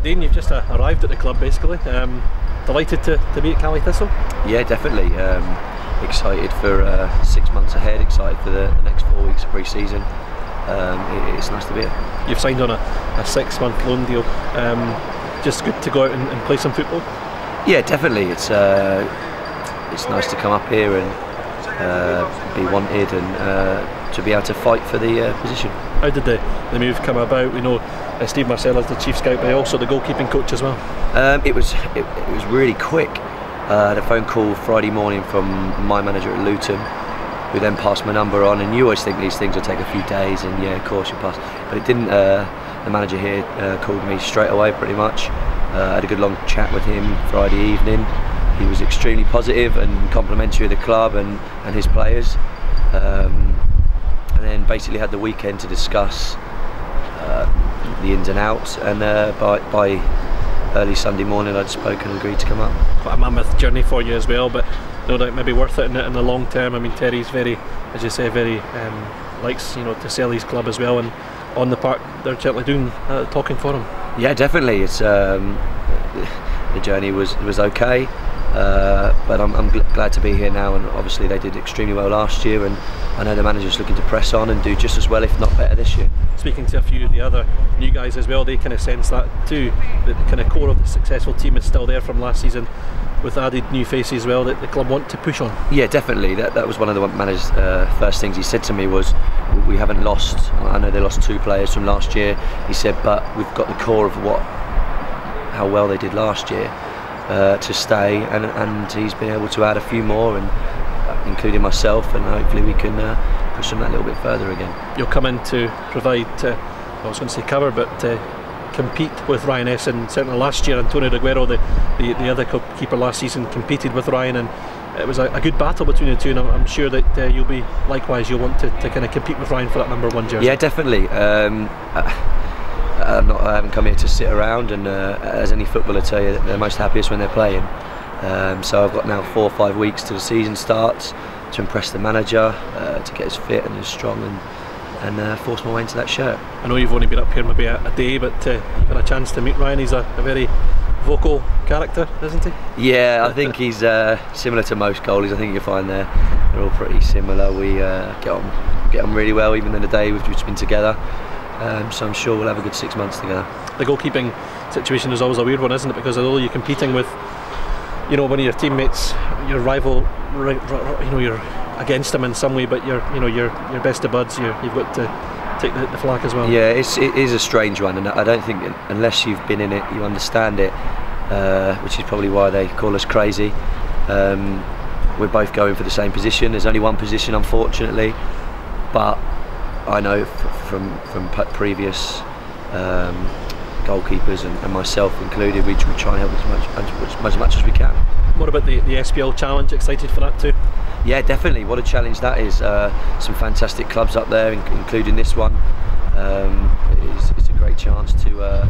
Dean, you've just arrived at the club basically. Delighted to be at Caledonian Thistle? Yeah, definitely. Excited for 6 months ahead, excited for the next 4 weeks of pre-season. It's nice to be here. You've signed on a 6-month loan deal. Just good to go out and play some football? Yeah, definitely. It's nice to come up here and be wanted and to be able to fight for the position. How did the move come about? We know Steve Marcel is the chief scout, but also the goalkeeping coach as well. It was really quick. I had a phone call Friday morning from my manager at Luton, who then passed my number on, and you always think these things will take a few days, and yeah, of course you'll pass, but it didn't. The manager here called me straight away pretty much. I had a good long chat with him Friday evening. He was extremely positive and complimentary of the club and his players, and then basically had the weekend to discuss the ins and outs, and by early Sunday morning I'd spoken and agreed to come up. Quite a mammoth journey for you as well, but no doubt maybe worth it in the long term. I mean, Terry's very, as you say, very likes to sell his club as well, and on the park they're certainly doing talking for him. Yeah, definitely. It's the journey was okay, but I'm glad to be here now, and obviously they did extremely well last year, and I know the manager's looking to press on and do just as well, if not better, this year. Speaking to a few of the other new guys as well, they kind of sense that too. The kind of core of the successful team is still there from last season, with added new faces as well that the club want to push on. Yeah, definitely. That was one of the manager's first things he said to me was, we haven't lost. I know they lost 2 players from last year. He said, but we've got the core of how well they did last year to stay, and he's been able to add a few more, and including myself, and hopefully we can push them that little bit further again. You'll come in to provide, I was going to say cover, but compete with Ryan S, and certainly last year Antonio De Guerro, the other keeper last season, competed with Ryan, and it was a good battle between the two, and I'm sure that you'll be likewise, you'll want to kind of compete with Ryan for that #1 jersey. Yeah, definitely. I haven't come here to sit around, and as any footballer tell you, they're most happiest when they're playing. So I've got now 4 or 5 weeks till the season starts to impress the manager, to get us fit and as strong, and force my way into that shirt. I know you've only been up here maybe a day, but you've had a chance to meet Ryan. He's a very vocal character, isn't he? Yeah, I think he's similar to most goalies. I think you'll find they're all pretty similar. We get on really well, even in the day we've just been together. So I'm sure we'll have a good 6 months together. The goalkeeping situation is always a weird one, isn't it? Because although you're competing with, one of your teammates, your rival, you're against them in some way, but you're best of buds. You've got to take the flak as well. Yeah, it is a strange one, and I don't think unless you've been in it, you understand it, which is probably why they call us crazy. We're both going for the same position. There's only one position, unfortunately, but I know from previous goalkeepers and myself included, we try and help as much as we can. What about the SPL challenge? Excited for that too? Yeah, definitely. What a challenge that is. Some fantastic clubs up there, including this one. It's a great chance to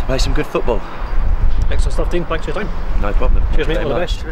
play some good football. Excellent stuff, Dean. Thanks for your time. No problem. Cheers, mate. All the best.